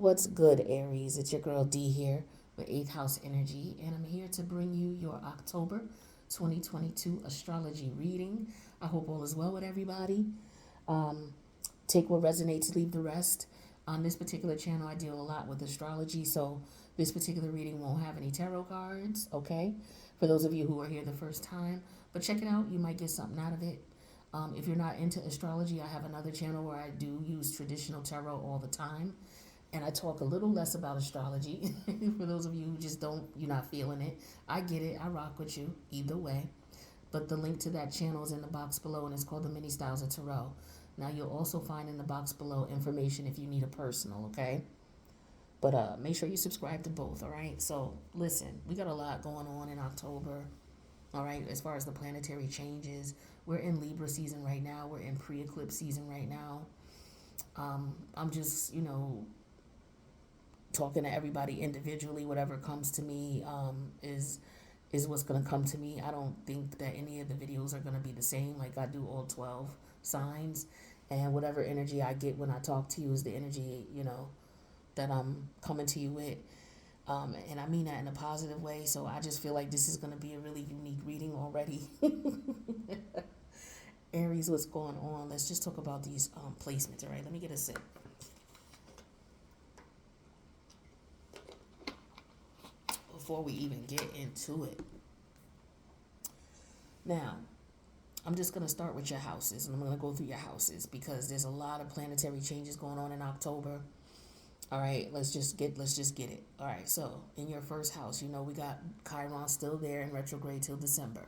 What's good, Aries? It's your girl D here with 8th House Energy, and I'm here to bring you your October 2022 astrology reading. I hope all is well with everybody. Um, Take what resonates, leave the rest. On this particular channel, I deal a lot with astrology, so this particular reading won't have any tarot cards, okay? For those of you who are here the first time, but check it out, you might get something out of it. If you're not into astrology, I have another channel where I do use traditional tarot all the time. And I talk a little less about astrology for those of you who just don't, you're not feeling it. I get it. I rock with you either way. But the link to that channel is in the box below, and it's called the Mini Styles of Tarot. Now, you'll also find in the box below information if you need a personal, okay? But make sure you subscribe to both, all right? So, listen, we got a lot going on in October, all right, as far as the planetary changes. We're in Libra season right now. We're in pre-eclipse season right now. I'm just, talking to everybody individually. Whatever comes to me is what's going to come to me. I don't think that any of the videos are going to be the same. Like, I do all 12 signs, and whatever energy I get when I talk to you is the energy, that I'm coming to you with. And I mean that in a positive way. So I just feel like this is going to be a really unique reading already. Aries, what's going on? Let's just talk about these placements, all right? Let me get a sip. Before we even get into it. Now, I'm just going to start with your houses, and I'm going to go through your houses because there's a lot of planetary changes going on in October. All right, let's just get it. All right, so in your first house, we got Chiron still there in retrograde till December.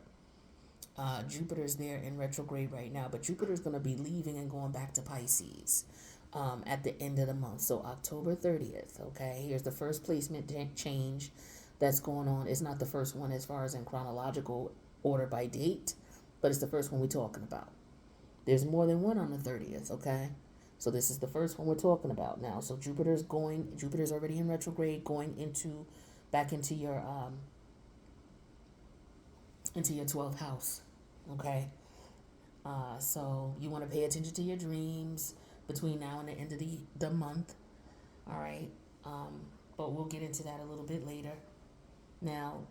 Jupiter's there in retrograde right now, but Jupiter's going to be leaving and going back to Pisces at the end of the month. So October 30th, okay? Here's the first placement change that's going on. It's not the first one as far as in chronological order by date, but it's the first one we're talking about. There's more than one on the 30th, okay? So this is the first one we're talking about now. So Jupiter's already in retrograde, going back into your 12th house, okay? So you want to pay attention to your dreams between now and the end of the month, all right? But we'll get into that a little bit later. Now,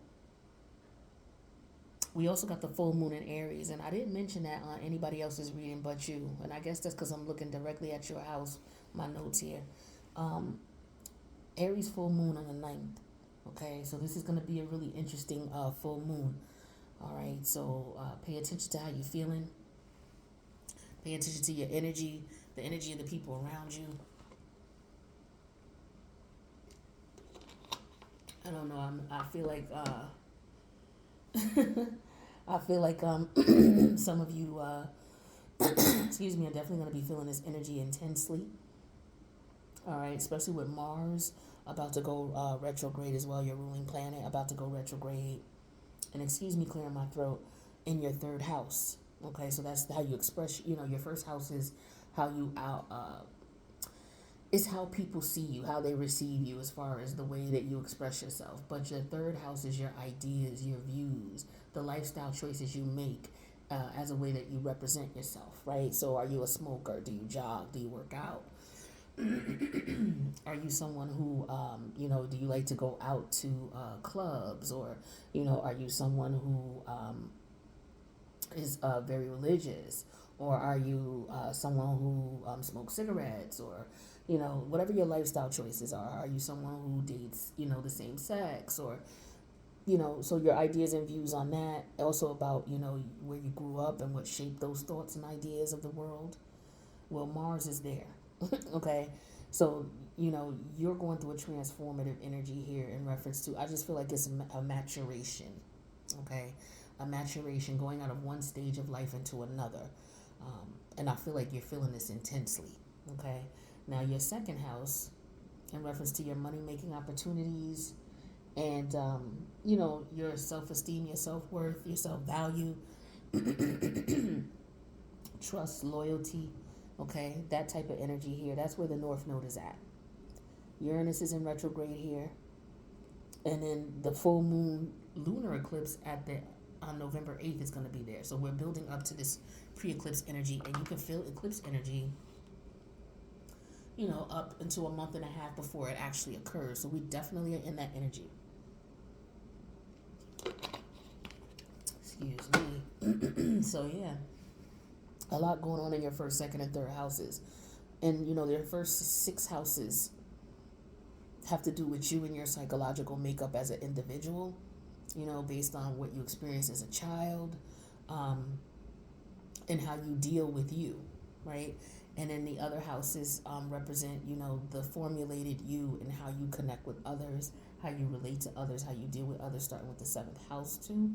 we also got the full moon in Aries, and I didn't mention that on anybody else's reading but you, and I guess that's because I'm looking directly at your house, my notes here. Aries full moon on the 9th, okay? So this is going to be a really interesting full moon, all right? So pay attention to how you're feeling. Pay attention to your energy, the energy of the people around you. I don't know, I feel like... I feel like some of you, excuse me, are definitely going to be feeling this energy intensely. All right, especially with Mars about to go retrograde as well, your ruling planet about to go retrograde. And excuse me, clearing my throat, in your third house. Okay, so that's how you express, your first house is how you it's how people see you, how they receive you as far as the way that you express yourself. But your third house is your ideas, your views, the lifestyle choices you make as a way that you represent yourself, right? So are you a smoker? Do you jog? Do you work out? Are you someone who, do you like to go out to clubs? Or, are you someone who is very religious? Or are you someone who smokes cigarettes? Or, whatever your lifestyle choices are. Are you someone who dates, the same sex? Or, so your ideas and views on that. Also about, where you grew up and what shaped those thoughts and ideas of the world. Well, Mars is there, okay? So, you're going through a transformative energy here in reference to, I just feel like it's a maturation, okay? A maturation going out of one stage of life into another. And I feel like you're feeling this intensely, okay? Now, your second house, in reference to your money-making opportunities and, your self-esteem, your self-worth, your self-value, trust, loyalty, okay? That type of energy here. That's where the North Node is at. Uranus is in retrograde here. And then the full moon lunar eclipse on November 8th is going to be there. So we're building up to this pre-eclipse energy, and you can feel eclipse energy up into a month and a half before it actually occurs. So we definitely are in that energy. Excuse me. So yeah, a lot going on in your first, second, and third houses. And their first 6 houses have to do with you and your psychological makeup as an individual, based on what you experienced as a child, and how you deal with you, right? And then the other houses represent, the formulated you and how you connect with others, how you relate to others, how you deal with others, starting with the 7th house too.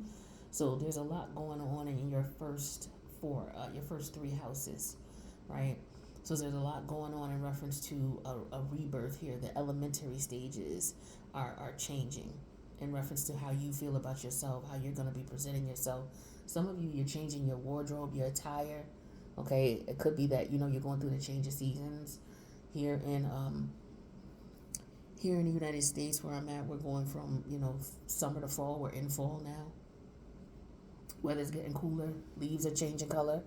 So there's a lot going on in your first 3 houses, right? So there's a lot going on in reference to a rebirth here. The elementary stages are changing in reference to how you feel about yourself, how you're going to be presenting yourself. Some of you, you're changing your wardrobe, your attire. Okay, it could be that you're going through the change of seasons here in the United States where I'm at. We're going from summer to fall. We're in fall now. Weather's getting cooler. Leaves are changing color.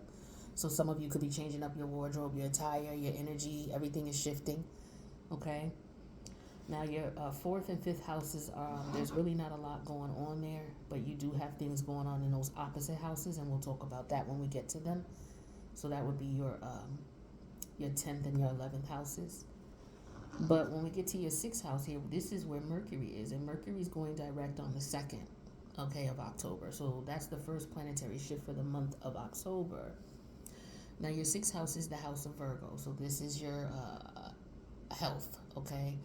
So some of you could be changing up your wardrobe, your attire, your energy. Everything is shifting. Okay. Now your 4th and 5th houses there's really not a lot going on there, but you do have things going on in those opposite houses, and we'll talk about that when we get to them. So that would be your 10th and your 11th houses. But when we get to your 6th house here, this is where Mercury is, and Mercury is going direct on the 2nd, of October. So that's the first planetary shift for the month of October. Now your 6th house is the house of Virgo, so this is your health, okay?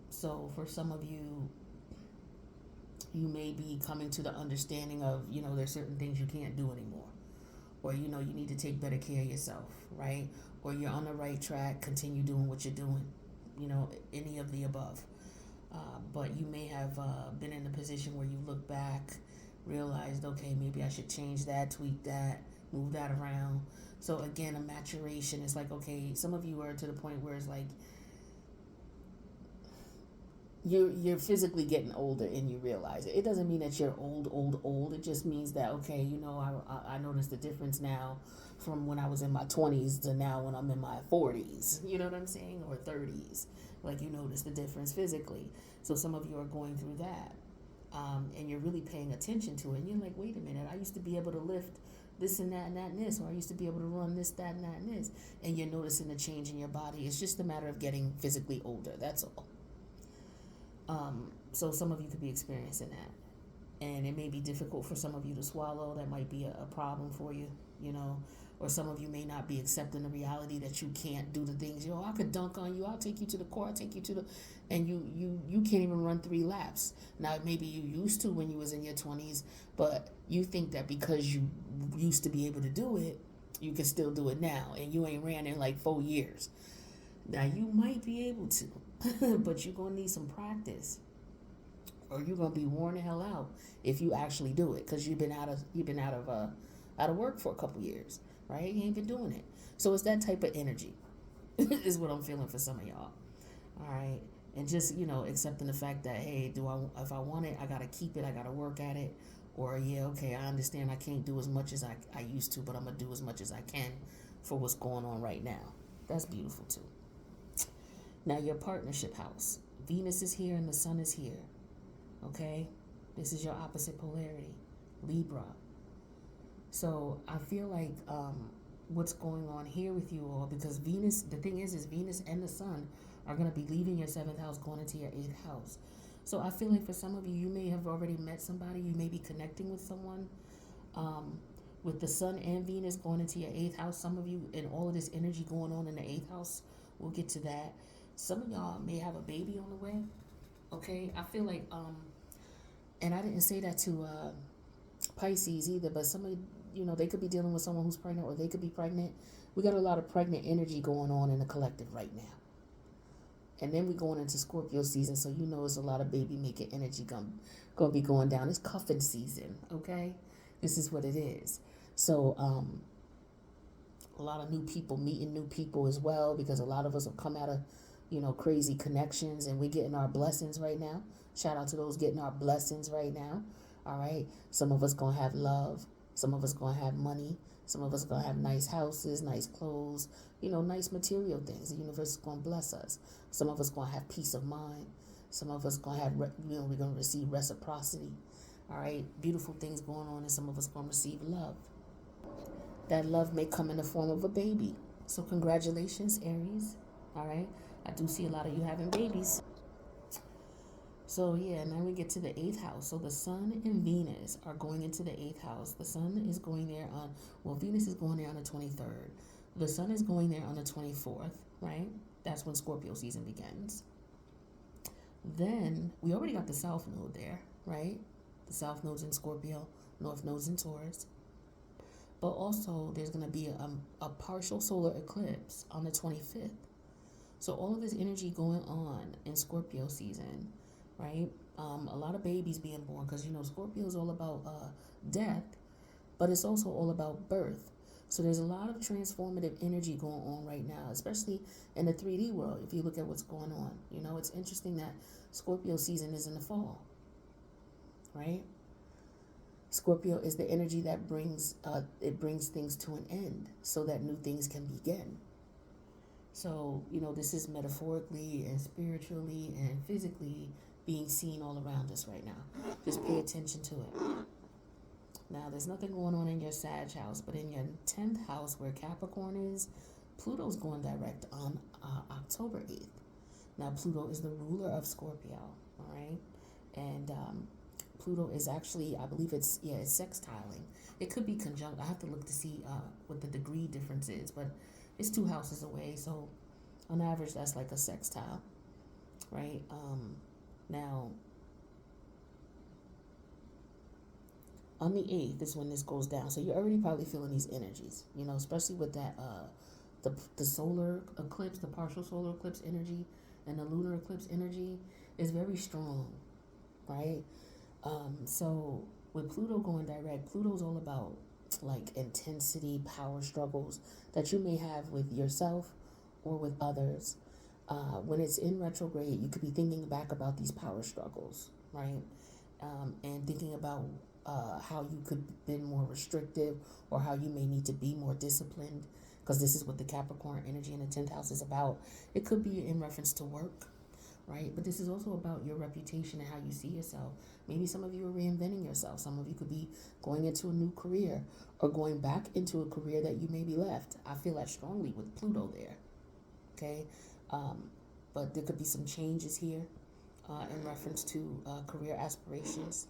So for some of you, you may be coming to the understanding of, there's certain things you can't do anymore. Or, you need to take better care of yourself, right? Or you're on the right track, continue doing what you're doing, any of the above. But you may have been in a position where you look back, realized, okay, maybe I should change that, tweak that, move that around. So again, a maturation. It's like, okay, some of you are to the point where it's like, you're physically getting older and you realize it. It doesn't mean that you're old. It just means that, okay, I noticed the difference now from when I was in my 20s to now when I'm in my 40s. You know what I'm saying? Or 30s. Like, you notice the difference physically. So some of you are going through that. And you're really paying attention to it. And you're like, wait a minute, I used to be able to lift this and that and that and this, or I used to be able to run this, that, and that and this. And you're noticing the change in your body. It's just a matter of getting physically older. That's all. So some of you could be experiencing that, and it may be difficult for some of you to swallow. That might be a problem for you, or some of you may not be accepting the reality that you can't do the things. I could dunk on you. I'll take you to the court. I'll take you to the, and you can't even run 3 laps. Now maybe you used to when you was in your 20s, but you think that because you used to be able to do it, you can still do it now, and you ain't ran in like 4 years. Now you might be able to. But you're gonna need some practice, or you're gonna be worn the hell out if you actually do it, because you've been out of work for a couple years, right? You ain't been doing it. So it's that type of energy is what I'm feeling for some of y'all. All right, and just accepting the fact that, hey, if I want it, I gotta keep it, I gotta work at it, or yeah, okay, I understand I can't do as much as I used to, but I'm gonna do as much as I can for what's going on right now. That's beautiful too. Now your partnership house. Venus is here and the sun is here. Okay? This is your opposite polarity. Libra. So I feel like what's going on here with you all, because Venus, the thing is Venus and the sun are going to be leaving your 7th house, going into your 8th house. So I feel like for some of you, you may have already met somebody. You may be connecting with someone. With the sun and Venus going into your 8th house, some of you, and all of this energy going on in the 8th house, we'll get to that. Some of y'all may have a baby on the way, okay? I feel like, and I didn't say that to Pisces either, but some of they could be dealing with someone who's pregnant, or they could be pregnant. We got a lot of pregnant energy going on in the collective right now. And then we're going into Scorpio season, so it's a lot of baby making energy gonna be going down. It's cuffing season, okay? This is what it is. So, a lot of new people meeting new people as well, because a lot of us have come out of crazy connections, and we're getting our blessings right now. Shout out to those getting our blessings right now. All right. Some of us going to have love. Some of us going to have money. Some of us are going to have nice houses, nice clothes, nice material things. The universe is going to bless us. Some of us are going to have peace of mind. Some of us are going to have, we're going to receive reciprocity. All right, beautiful things going on, and some of us are going to receive love. That love may come in the form of a baby. So congratulations, Aries. All right, I do see a lot of you having babies. So yeah, now we get to the eighth house. So the sun and Venus are going into the eighth house. The sun is going there Venus is going there on the 23rd. The sun is going there on the 24th, right? That's when Scorpio season begins. Then we already got the south node there, right? The south node's in Scorpio, north node's in Taurus. But also there's going to be a partial solar eclipse on the 25th. So all of this energy going on in Scorpio season, right? A lot of babies being born, because Scorpio is all about death, but it's also all about birth. So there's a lot of transformative energy going on right now, especially in the 3D world. If you look at what's going on, it's interesting that Scorpio season is in the fall, right? Scorpio is the energy that brings things to an end so that new things can begin. So, this is metaphorically and spiritually and physically being seen all around us right now. Just pay attention to it. Now, there's nothing going on in your Sag house, but in your 10th house where Capricorn is, Pluto's going direct on October 8th. Now, Pluto is the ruler of Scorpio, all right? And Pluto is actually, I believe it's sextiling. It could be conjunct. I have to look to see what the degree difference is, but it's 2 houses away, so on average, that's like a sextile, right? Now, on the 8th is when this goes down, so you're already probably feeling these energies, especially with that, the solar eclipse, the partial solar eclipse energy, and the lunar eclipse energy is very strong, right? So with Pluto going direct, Pluto's all about like intensity, power struggles that you may have with yourself or with others. When it's in retrograde, you could be thinking back about these power struggles, right? And thinking about how you could have been more restrictive, or how you may need to be more disciplined, because this is what the Capricorn energy in the 10th house is about. It could be in reference to work, right? But this is also about your reputation and how you see yourself. Maybe some of you are reinventing yourself. Some of you could be going into a new career or going back into a career that you maybe left. I feel that strongly with Pluto there, okay? But there could be some changes here in reference to career aspirations,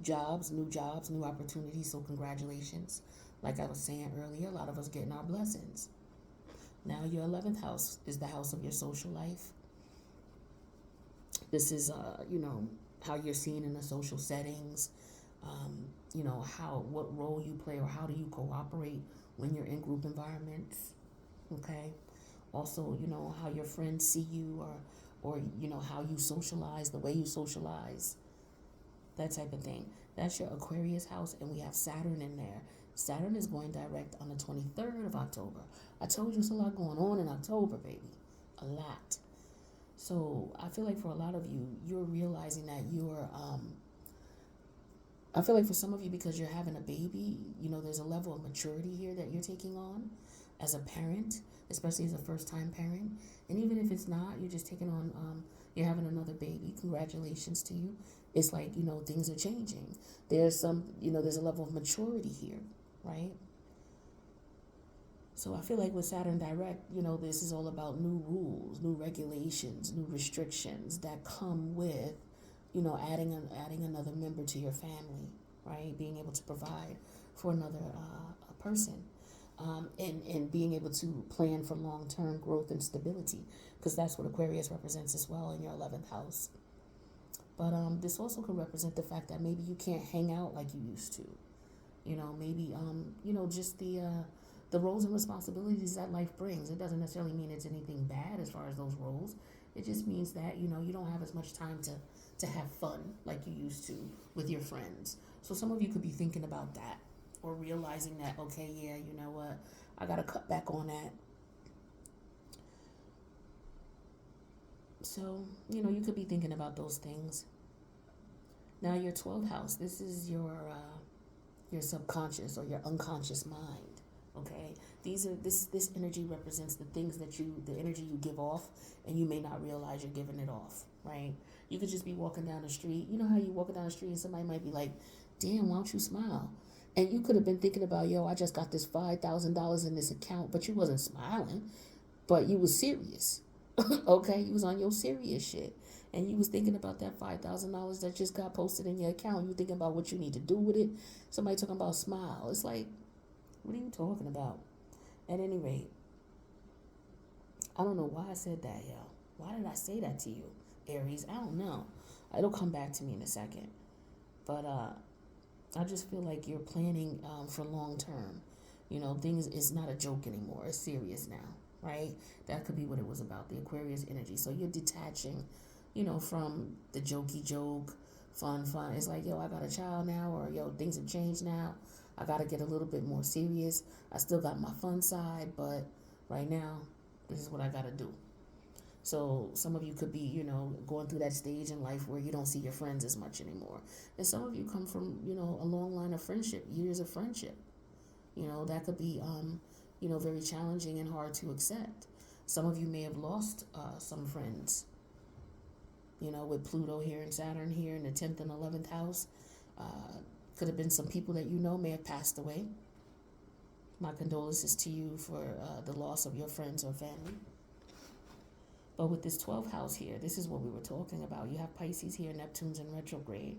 jobs, new opportunities. So congratulations. Like I was saying earlier, a lot of us getting our blessings. Now your 11th house is the house of your social life. This is, how you're seen in the social settings, what role you play, or how do you cooperate when you're in group environments, okay? Also, how your friends see you, or how you socialize, the way you socialize, that type of thing. That's your Aquarius house, and we have Saturn in there. Saturn is going direct on the 23rd of October. I told you there's a lot going on in October, baby. A lot. So I feel like for a lot of you, you're realizing that I feel like for some of you, because you're having a baby, there's a level of maturity here that you're taking on as a parent, especially as a first-time parent. And even if it's not, you're just taking on, you're having another baby. Congratulations to you. It's like, things are changing. There's there's a level of maturity here, right? So I feel like with Saturn direct, this is all about new rules, new regulations, new restrictions that come with, adding another member to your family, right? Being able to provide for another person, and being able to plan for long-term growth and stability, because that's what Aquarius represents as well in your 11th house. But this also could represent the fact that maybe you can't hang out like you used to, maybe just the roles and responsibilities that life brings. It doesn't necessarily mean it's anything bad as far as those roles. It just means that, you don't have as much time to have fun like you used to with your friends. So some of you could be thinking about that, or realizing that, okay, yeah, you know what, I got to cut back on that. So, you could be thinking about those things. Now your 12th house, this is your subconscious or your unconscious mind. Okay, this energy represents the things that the energy you give off, and you may not realize you're giving it off. Right? You could just be walking down the street. You know how you walking down the street and somebody might be like, "Damn, why don't you smile?" And you could have been thinking about, "Yo, I just got this $5,000 in this account," but you wasn't smiling, but you was serious. Okay, you was on your serious shit, and you was thinking about that $5,000 that just got posted in your account. You thinking about what you need to do with it. Somebody talking about smile. It's like, what are you talking about? At any rate, I don't know why I said that, yo. Why did I say that to you, Aries? I don't know. It'll come back to me in a second. But I just feel like you're planning for long term. You know, things is not a joke anymore. It's serious now, right? That could be what it was about, the Aquarius energy. So you're detaching, you know, from the jokey joke, fun. It's like, yo, I got a child now, or yo, things have changed now. I got to get a little bit more serious. I still got my fun side, but right now, this is what I got to do. So some of you could be, you know, going through that stage in life where you don't see your friends as much anymore. And some of you come from, you know, a long line of friendship, years of friendship. You know, that could be, you know, very challenging and hard to accept. Some of you may have lost some friends, you know, with Pluto here and Saturn here in the 10th and 11th house. Could have been some people that you know may have passed away. My condolences to you for the loss of your friends or family. But with this 12th house here, this is what we were talking about. You have Pisces here, Neptune's in retrograde.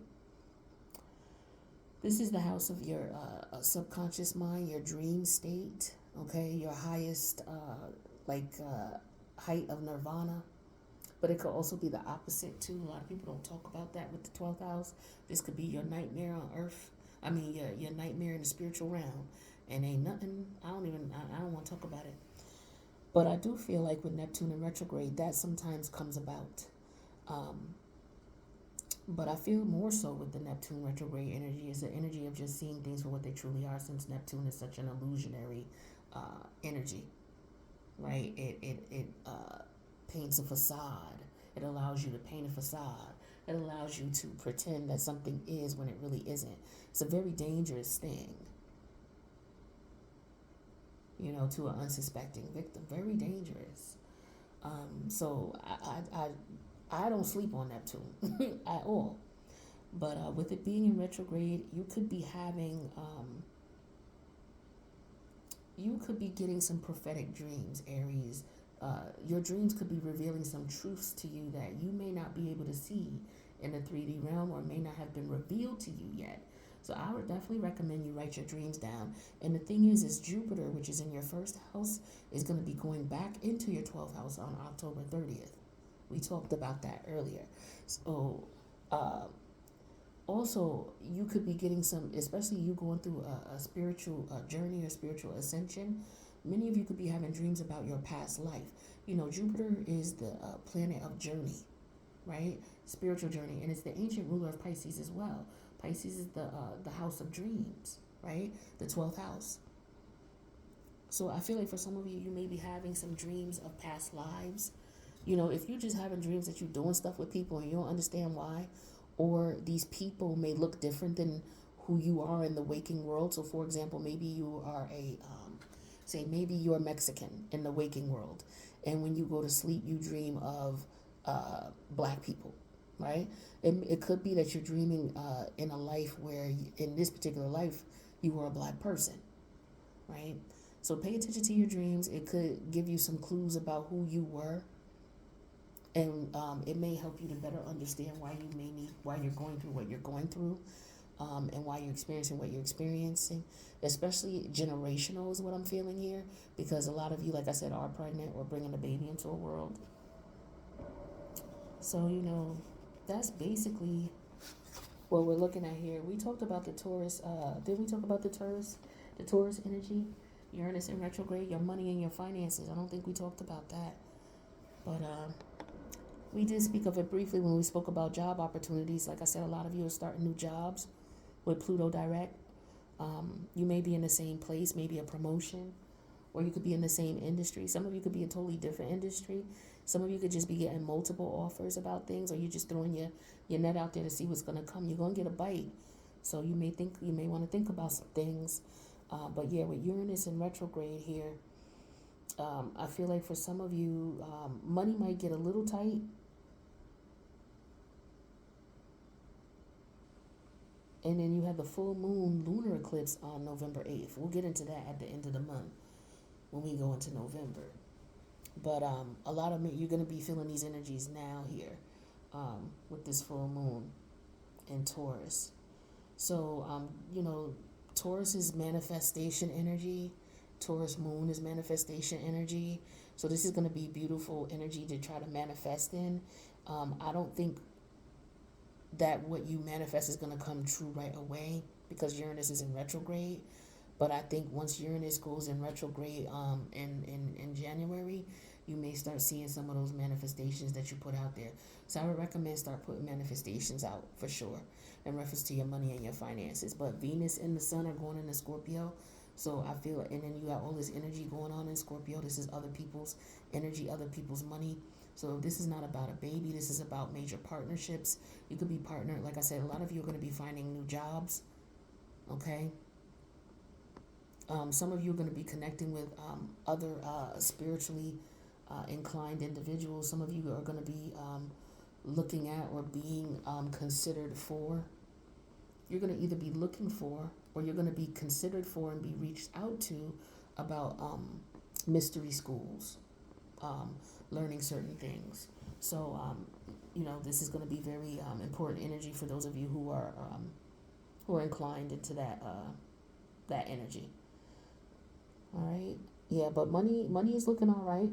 This is the house of your subconscious mind, your dream state, okay? Your highest, height of nirvana. But it could also be the opposite, too. A lot of people don't talk about that with the 12th house. This could be your nightmare on earth. I mean, your nightmare in the spiritual realm. And ain't nothing, I don't want to talk about it. But I do feel like with Neptune in retrograde, that sometimes comes about. But I feel more so with the Neptune retrograde energy is the energy of just seeing things for what they truly are, since Neptune is such an illusionary energy, right? It paints a facade. It allows you to paint a facade. It allows you to pretend that something is when it really isn't. It's a very dangerous thing, you know, to an unsuspecting victim. Very dangerous. So I don't sleep on Neptune at all. But with it being in retrograde, you could be having, you could be getting some prophetic dreams, Aries. Your dreams could be revealing some truths to you that you may not be able to see in the 3D realm, or may not have been revealed to you yet. So I would definitely recommend you write your dreams down. And the thing is Jupiter, which is in your first house, is going to be going back into your 12th house on October 30th. We talked about that earlier. So also, you could be getting some, especially you going through a spiritual journey or spiritual ascension. Many of you could be having dreams about your past life. You know, Jupiter is the planet of journey, right? Spiritual journey. And it's the ancient ruler of Pisces as well. Pisces is the house of dreams, right? The 12th house. So I feel like for some of you, you may be having some dreams of past lives. You know, if you're just having dreams that you're doing stuff with people and you don't understand why, or these people may look different than who you are in the waking world. So for example, maybe you are maybe you're Mexican in the waking world. And when you go to sleep, you dream of black people, right? It could be that you're dreaming in a life where, in this particular life, you were a black person, right? So pay attention to your dreams. It could give you some clues about who you were. And it may help you to better understand why you're going through what you're going through, and why you're experiencing what you're experiencing. Especially generational is what I'm feeling here, because a lot of you, like I said, are pregnant or bringing a baby into a world. So, you know, that's basically what we're looking at here. We talked about the Taurus. Did we talk about the Taurus? The Taurus energy, Uranus in retrograde, your money and your finances. I don't think we talked about that. But we did speak of it briefly when we spoke about job opportunities. Like I said, a lot of you are starting new jobs with Pluto direct. You may be in the same place, maybe a promotion, or you could be in the same industry. Some of you could be a totally different industry. Some of you could just be getting multiple offers about things, or you're just throwing your net out there to see what's going to come. You're going to get a bite. So you may want to think about some things. But yeah, with Uranus in retrograde here, I feel like for some of you, money might get a little tight. And then you have the full moon lunar eclipse on November 8th. We'll get into that at the end of the month when we go into November. But a lot of you're going to be feeling these energies now here with this full moon in Taurus. So, Taurus is manifestation energy. Taurus moon is manifestation energy. So this is going to be beautiful energy to try to manifest in. I don't think that what you manifest is going to come true right away because Uranus is in retrograde. But I think once Uranus goes in retrograde in January, you may start seeing some of those manifestations that you put out there. So I would recommend start putting manifestations out for sure in reference to your money and your finances. But Venus and the Sun are going into Scorpio. So I feel, and then you got all this energy going on in Scorpio. This is other people's energy, other people's money. So this is not about a baby. This is about major partnerships. You could be partnered. Like I said, a lot of you are going to be finding new jobs. Okay. Some of you are going to be connecting with other spiritually inclined individuals. Some of you are going to be looking at or being considered for. You're going to either be looking for or you're going to be considered for and be reached out to about mystery schools, learning certain things. So, this is going to be very important energy for those of you who are inclined into that energy. All right. Yeah, but money is looking all right.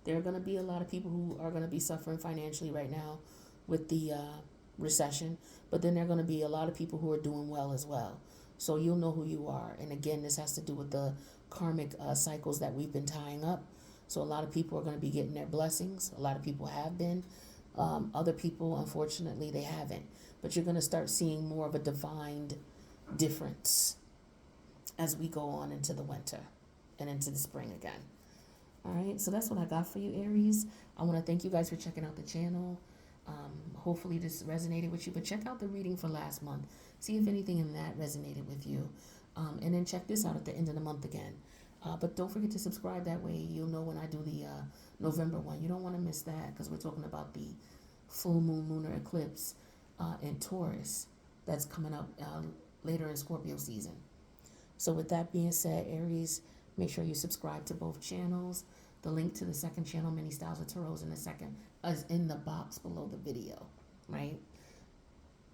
There are going to be a lot of people who are going to be suffering financially right now with the recession, but then there are going to be a lot of people who are doing well as well. So you'll know who you are. And again, this has to do with the karmic cycles that we've been tying up. So a lot of people are going to be getting their blessings. A lot of people have been. Other people, unfortunately, they haven't. But you're going to start seeing more of a defined difference as we go on into the winter and into the spring again. All right, so that's what I got for you, Aries. I want to thank you guys for checking out the channel. Hopefully this resonated with you, but check out the reading for last month. See if anything in that resonated with you. And then check this out at the end of the month again. But don't forget to subscribe. That way you'll know when I do the November one. You don't want to miss that because we're talking about the full moon lunar eclipse in Taurus that's coming up later in Scorpio season. So with that being said, Aries, make sure you subscribe to both channels. The link to the second channel, Many Styles of Tarot, is in the box below the video, right?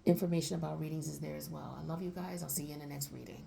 Information about readings is there as well. I love you guys. I'll see you in the next reading.